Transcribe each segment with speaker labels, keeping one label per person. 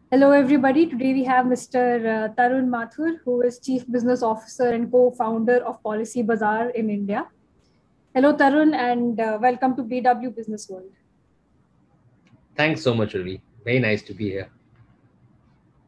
Speaker 1: Hello, everybody. Today we have Mr. Tarun Mathur, who is Chief Business Officer and co-founder of Policy Bazaar in India. Hello, Tarun, and welcome to BW Business World.
Speaker 2: Thanks so much, Ravi. Very nice to be here.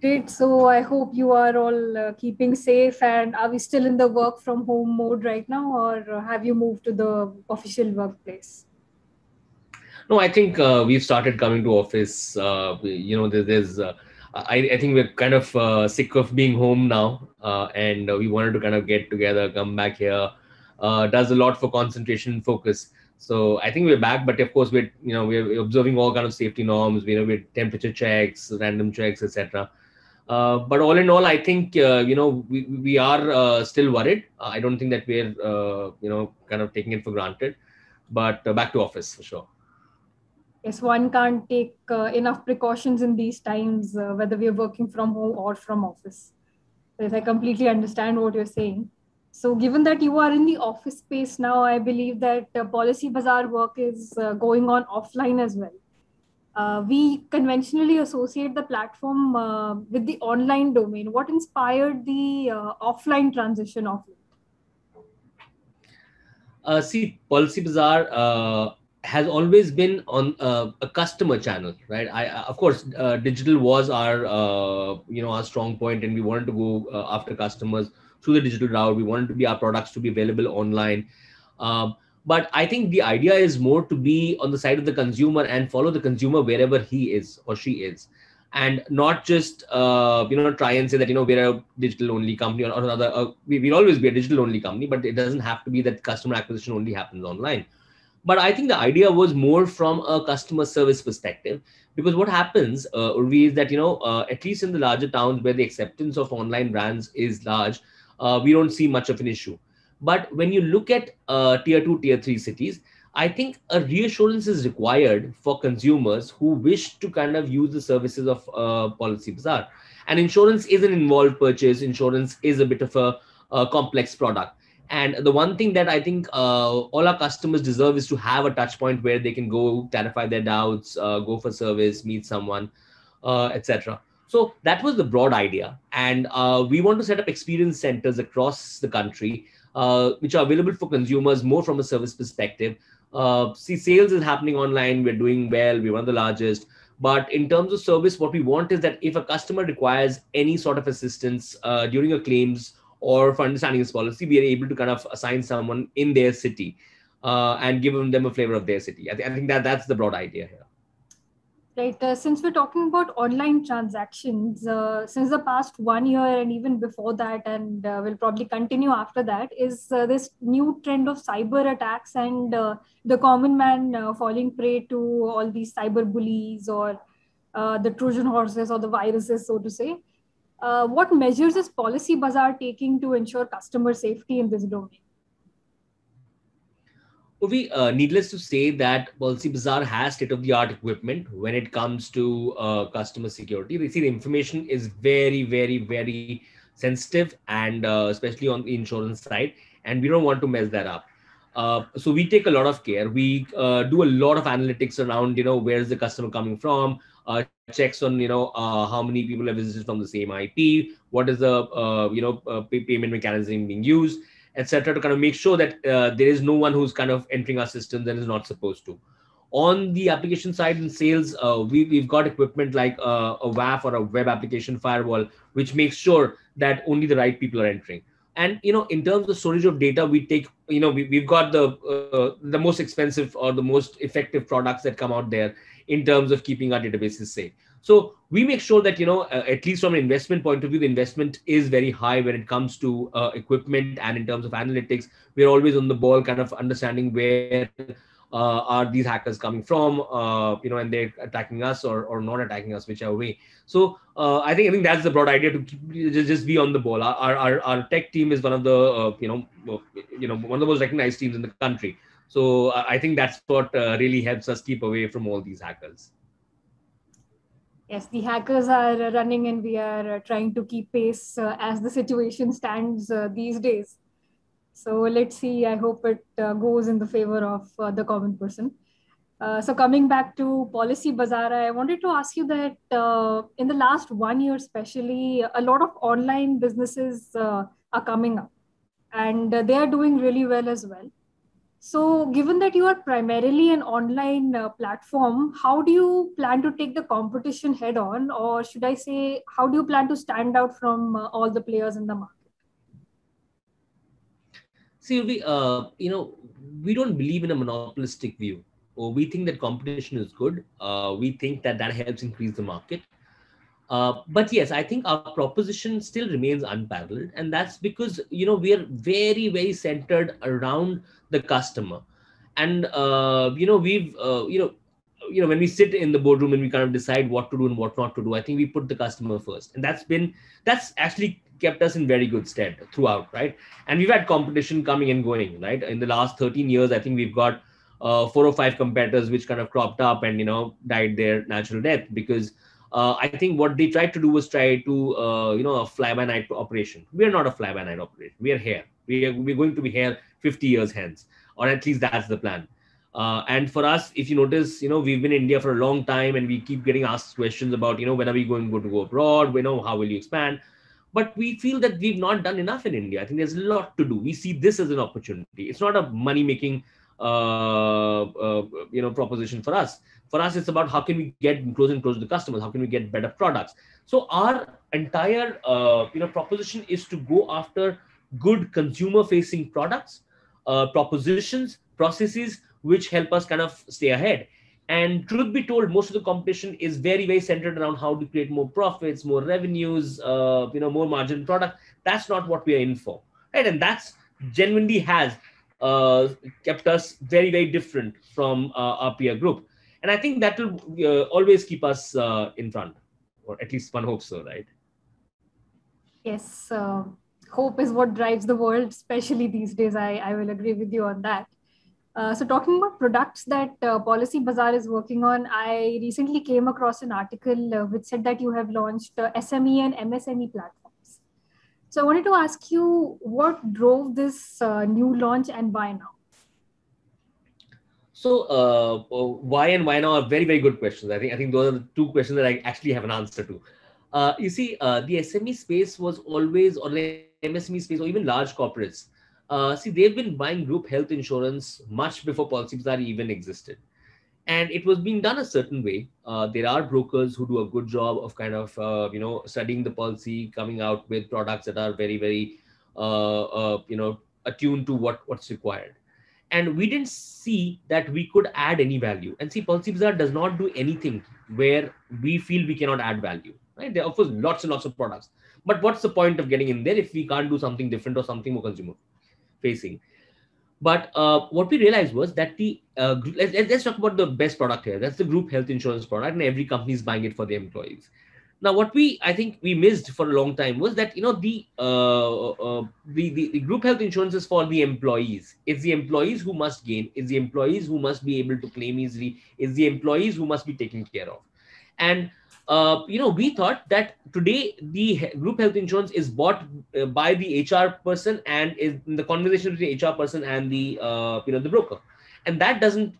Speaker 1: Great. So I hope you are all keeping safe. And are we still in the work from home mode right now, or have you moved to the official workplace?
Speaker 2: No, I think we've started coming to office. I think we're kind of sick of being home now, and we wanted to kind of get together, come back here. Does a lot for concentration and focus. So I think we're back, but of course we're observing all kind of safety norms. With temperature checks, random checks, etc. But all in all, I think we are still worried. I don't think that we're kind of taking it for granted, but back to office for sure.
Speaker 1: Yes, one can't take enough precautions in these times, whether we are working from home or from office. Yes, I completely understand what you're saying. So, given that you are in the office space now, I believe that Policy Bazaar work is going on offline as well. We conventionally associate the platform with the online domain. What inspired the offline transition of it?
Speaker 2: See, Policy Bazaar has always been on a customer channel, right? Of course, digital was our our strong point, and we wanted to go after customers through the digital route. We wanted to be our products to be available online. Um, but I think the idea is more to be on the side of the consumer and follow the consumer wherever he is or she is, and not just try and say that we're a digital only company or another. We'll always be a digital only company, but it doesn't have to be that customer acquisition only happens online. But I think the idea was more from a customer service perspective, because what happens, Urvi, is that at least in the larger towns where the acceptance of online brands is large, we don't see much of an issue. But when you look at tier 2, tier 3 cities, I think a reassurance is required for consumers who wish to kind of use the services of Policy Bazaar. And insurance is an involved purchase. Insurance is a bit of a complex product. And the one thing that I think all our customers deserve is to have a touch point where they can go clarify their doubts, go for service, meet someone, etc. So that was the broad idea. And we want to set up experience centers across the country, which are available for consumers more from a service perspective. See, sales is happening online. We're doing well. We're one of the largest. But in terms of service, what we want is that if a customer requires any sort of assistance during a claims or for understanding this policy, we are able to kind of assign someone in their city and give them a flavor of their city. I think that that's the broad idea here.
Speaker 1: Right. Since we're talking about online transactions, since the past 1 year and even before that, and will probably continue after that, is this new trend of cyber attacks and the common man falling prey to all these cyber bullies or the Trojan horses or the viruses, so to say. What measures is Policy Bazaar taking to ensure customer safety in this domain?
Speaker 2: Urvi, needless to say that Policy Bazaar has state-of-the-art equipment when it comes to customer security. They see the information is very, very, very sensitive, and especially on the insurance side, and we don't want to mess that up. So we take a lot of care. We do a lot of analytics around, where is the customer coming from, checks on, how many people have visited from the same IP, what is the, payment mechanism being used, etc., to kind of make sure that there is no one who's kind of entering our system that is not supposed to. On the application side in sales, we've got equipment like a WAF or a web application firewall, which makes sure that only the right people are entering. And in terms of storage of data, we take, we've got the most expensive or the most effective products that come out there in terms of keeping our databases safe. So we make sure that at least from an investment point of view, the investment is very high when it comes to equipment, and in terms of analytics, we're always on the ball, kind of understanding where are these hackers coming from, and they're attacking us or not attacking us, whichever way. So I think that's the broad idea, to keep, just be on the ball. Our tech team is one of the one of the most recognized teams in the country. So I think that's what really helps us keep away from all these hackers.
Speaker 1: Yes, the hackers are running and we are trying to keep pace as the situation stands these days. So let's see. I hope it goes in the favor of the common person. So coming back to Policy Bazaar, I wanted to ask you that in the last 1 year, especially, a lot of online businesses are coming up, and they are doing really well as well. So, given that you are primarily an online platform, how do you plan to take the competition head on, or should I say, how do you plan to stand out from all the players in the market?
Speaker 2: See, we don't believe in a monopolistic view. Or we think that competition is good. We think that that helps increase the market. But yes, I think our proposition still remains unparalleled, and that's because we are very, very centered around the customer, and when we sit in the boardroom and we kind of decide what to do and what not to do, I think we put the customer first, and that's actually kept us in very good stead throughout, right? And we've had competition coming and going, right? In the last 13 years, I think we've got 4 or 5 competitors which kind of cropped up and died their natural death because I think what they tried to do was try to, a fly-by-night operation. We are not a fly-by-night operation. We are here. We're going to be here 50 years hence, or at least that's the plan. And for us, if you notice, we've been in India for a long time, and we keep getting asked questions about, when are we going to go abroad? How will you expand? But we feel that we've not done enough in India. I think there's a lot to do. We see this as an opportunity. It's not a money-making, proposition for us. For us, it's about how can we get closer and closer to the customers? How can we get better products? So our entire, proposition is to go after good consumer-facing products, propositions, processes, which help us kind of stay ahead. And truth be told, most of the competition is very, very centered around how to create more profits, more revenues, more margin product. That's not what we are in for, right? And that's genuinely has kept us very, very different from our peer group. And I think that will always keep us in front, or at least one hopes so, right?
Speaker 1: Yes, hope is what drives the world, especially these days. I will agree with you on that. So talking about products that Policy Bazaar is working on, I recently came across an article which said that you have launched SME and MSME platforms. So I wanted to ask you what drove this new launch and why now?
Speaker 2: So why and why now are very, very good questions. I think those are the 2 questions that I actually have an answer to. You see, the SME space was always, or the MSME space, or even large corporates. See, they've been buying group health insurance much before Policy Bazaar even existed. And it was being done a certain way. There are brokers who do a good job of kind of, studying the policy, coming out with products that are very, very, attuned to what's required. And we didn't see that we could add any value. And see, Policy Bazaar does not do anything where we feel we cannot add value, right? There are, of course, lots and lots of products. But what's the point of getting in there if we can't do something different or something more consumer facing? But what we realized was that let's talk about the best product here. That's the group health insurance product, and every company is buying it for their employees. Now, what I think we missed for a long time was that the group health insurance is for the employees. It's the employees who must gain. It's the employees who must be able to claim easily. It's the employees who must be taken care of. And we thought that today the group health insurance is bought by the HR person, and is in the conversation between the HR person and the the broker, and that doesn't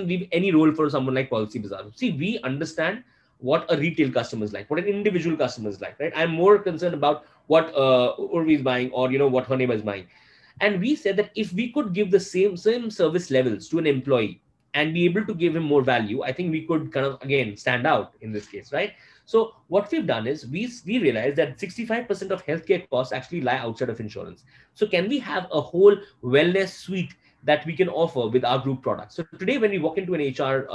Speaker 2: leave any role for someone like Policy Bazaar. See, we understand what a retail customer is like, what an individual customer is like, right? I'm more concerned about what Urvi is buying, or what her neighbor is buying. And we said that if we could give the same service levels to an employee and be able to give him more value, I think we could kind of, again, stand out in this case, right? So what we've done is we realized that 65% of healthcare costs actually lie outside of insurance. So can we have a whole wellness suite that we can offer with our group products? So today, when we walk into an HR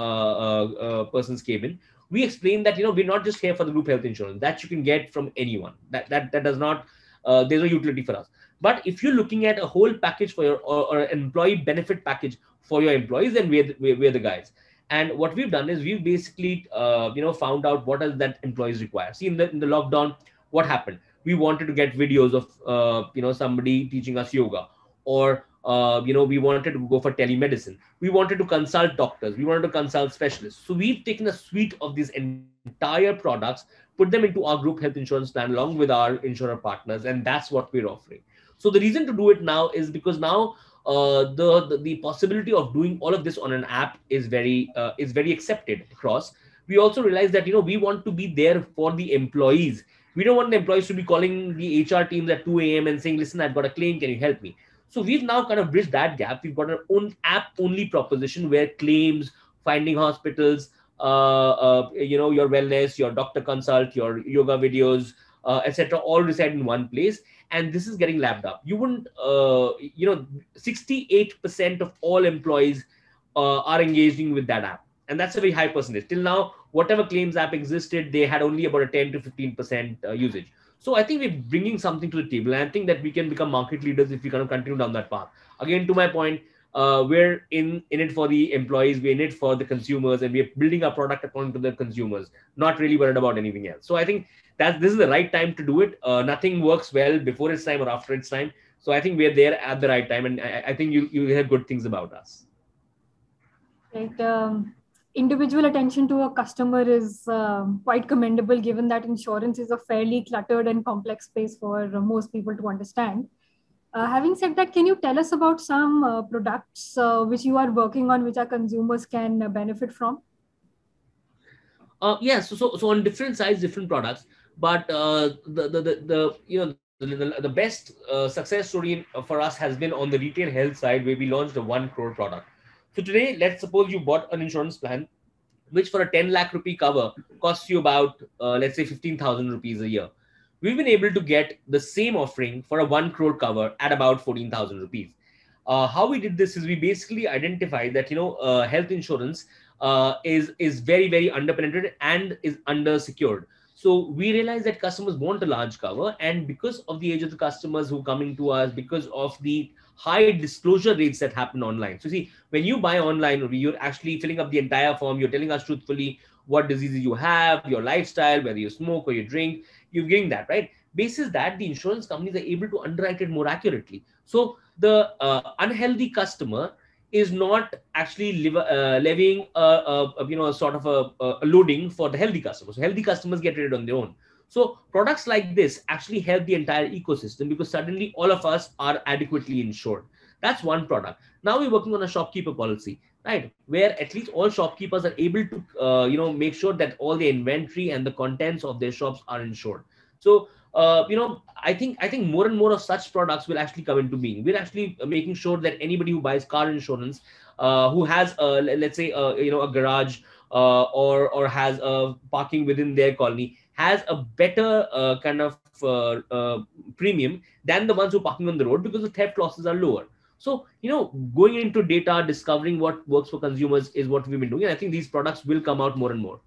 Speaker 2: person's cabin, we explain that we're not just here for the group health insurance that you can get from anyone. That does not there's no utility for us. But if you're looking at a whole package for your, or an employee benefit package for your employees, then we're the guys. And what we've done is we've basically found out what does that employees require. See, in the lockdown, what happened? We wanted to get videos of somebody teaching us yoga, or we wanted to go for telemedicine. We wanted to consult doctors. We wanted to consult specialists. So we've taken a suite of these entire products, put them into our group health insurance plan along with our insurer partners, and that's what we're offering. So the reason to do it now is because now the possibility of doing all of this on an app is very accepted across. We also realize that we want to be there for the employees. We don't want the employees to be calling the HR teams at 2 a.m. and saying, listen, I've got a claim, can you help me? So we've now kind of bridged that gap. We've got our own app only proposition where claims, finding hospitals, your wellness, your doctor consult, your yoga videos, etc., all reside in one place. And this is getting lapped up. You wouldn't, 68% of all employees are engaging with that app. And that's a very high percentage. Till now, whatever claims app existed, they had only about a 10 to 15% usage. So I think we're bringing something to the table. And I think that we can become market leaders if we kind of continue down that path. Again, to my point, we're in it for the employees, we're in it for the consumers, and we're building our product according to the consumers, not really worried about anything else. So I think that this is the right time to do it. Nothing works well before its time or after its time. So I think we're there at the right time, and I think you hear good things about us.
Speaker 1: Right. Individual attention to a customer is quite commendable, given that insurance is a fairly cluttered and complex space for most people to understand. Having said that, can you tell us about some products which you are working on, which our consumers can benefit from?
Speaker 2: Yes. So on different sides, different products, but the best success story for us has been on the retail health side, where we launched a 1 crore product. So today, let's suppose you bought an insurance plan, which for a 10 lakh rupee cover costs you about, let's say 15,000 rupees a year. We've been able to get the same offering for a 1 crore cover at about 14,000 rupees. How we did this is we basically identified that, health insurance is very, very underpenetrated and is undersecured. So we realized that customers want a large cover, and because of the age of the customers who are coming to us, because of the high disclosure rates that happen online. So see, when you buy online, you're actually filling up the entire form. You're telling us truthfully what diseases you have, your lifestyle, whether you smoke or you drink. You're getting that, right? Basis that, the insurance companies are able to underwrite it more accurately. So the unhealthy customer is not actually levying a sort of a loading for the healthy customers. So healthy customers get it on their own. So products like this actually help the entire ecosystem, because suddenly all of us are adequately insured. That's one product. Now we're working on a shopkeeper policy, right, where at least all shopkeepers are able to make sure that all the inventory and the contents of their shops are insured. So I think more and more of such products will actually come into being. We're actually making sure that anybody who buys car insurance, who has let's say a garage or has a parking within their colony, has a better kind of premium than the ones who are parking on the road, because the theft losses are lower. So, going into data, discovering what works for consumers is what we've been doing. And I think these products will come out more and more.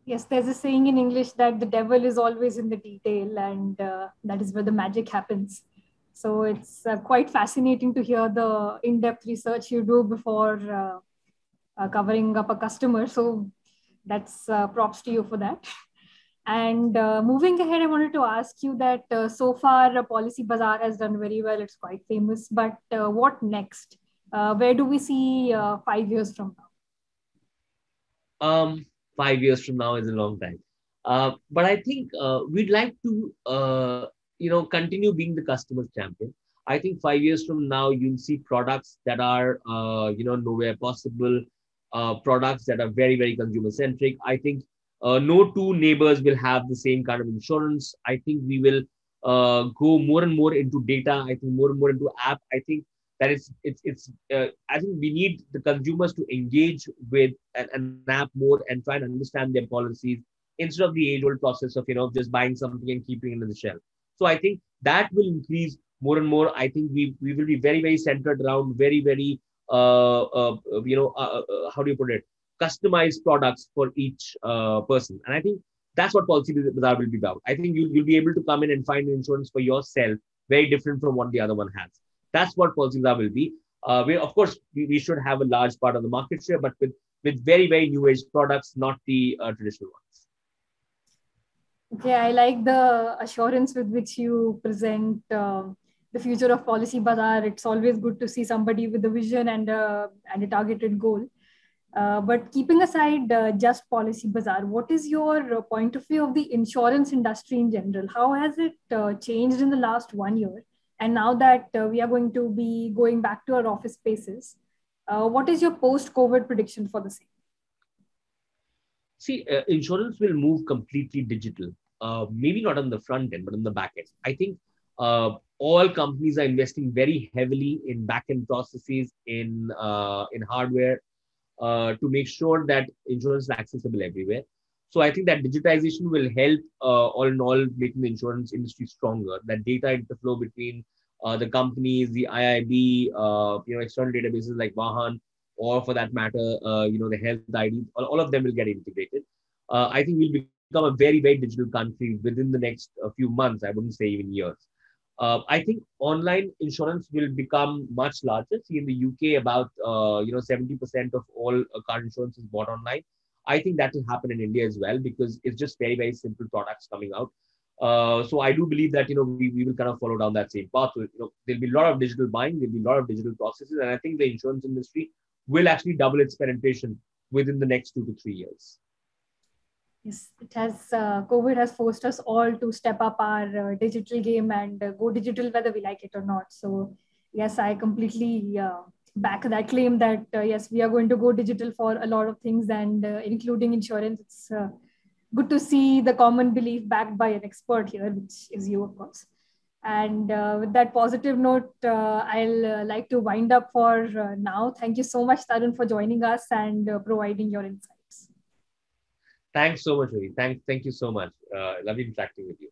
Speaker 1: Yes, there's a saying in English that the devil is always in the detail, and that is where the magic happens. So it's quite fascinating to hear the in-depth research you do before covering up a customer. So that's props to you for that. And moving ahead, I wanted to ask you that so far Policybazaar has done very well. It's quite famous, but what next? Where do we see 5 years from
Speaker 2: now? 5 years from now is a long time. But I think we'd like to, continue being the customer's champion. I think 5 years from now, you'll see products that are, nowhere possible, products that are very, very consumer centric. I think no two neighbors will have the same kind of insurance. I think we will go more and more into data. I think more and more into app. I think that I think we need the consumers to engage with an app more and try and understand their policies, instead of the age-old process of just buying something and keeping it in the shelf. So I think that will increase more and more. I think we will be very, very centered around very, very how do you put it, customized products for each person. And I think that's what Policybazaar will be about. I think you'll be able to come in and find insurance for yourself very different from what the other one has. That's what Policybazaar will be. Of course, we should have a large part of the market share, but with very, very new age products, not the traditional ones.
Speaker 1: Okay, I like the assurance with which you present the future of Policybazaar. It's always good to see somebody with a vision and a targeted goal. But keeping aside just Policybazaar, what is your point of view of the insurance industry in general? How has it changed in the last 1 year? And now that we are going to be going back to our office spaces, what is your post-COVID prediction for the same?
Speaker 2: See, insurance will move completely digital. Maybe not on the front end, but on the back end. I think all companies are investing very heavily in back end processes, in hardware, to make sure that insurance is accessible everywhere. So I think that digitization will help, all in all, making the insurance industry stronger. That data interflow between the companies, the IIB, external databases like Vahan, or for that matter, the health ID, all of them will get integrated. I think we'll become a very, very digital country within the next few months. I wouldn't say even years. I think online insurance will become much larger. See, in the UK, about 70% of all car insurance is bought online. I think that will happen in India as well, because it's just very, very simple products coming out. So I do believe that we will kind of follow down that same path. So, there'll be a lot of digital buying, there'll be a lot of digital processes, and I think the insurance industry will actually double its penetration within the next 2 to 3 years.
Speaker 1: Yes, it has. COVID has forced us all to step up our digital game and go digital, whether we like it or not. So, yes, I completely back that claim that yes, we are going to go digital for a lot of things, and including insurance. It's good to see the common belief backed by an expert here, which is you, of course. And with that positive note, I'll like to wind up for now. Thank you so much, Tarun, for joining us and providing your insights.
Speaker 2: Thanks so much, Ravi. Thank you so much. Lovely interacting with you.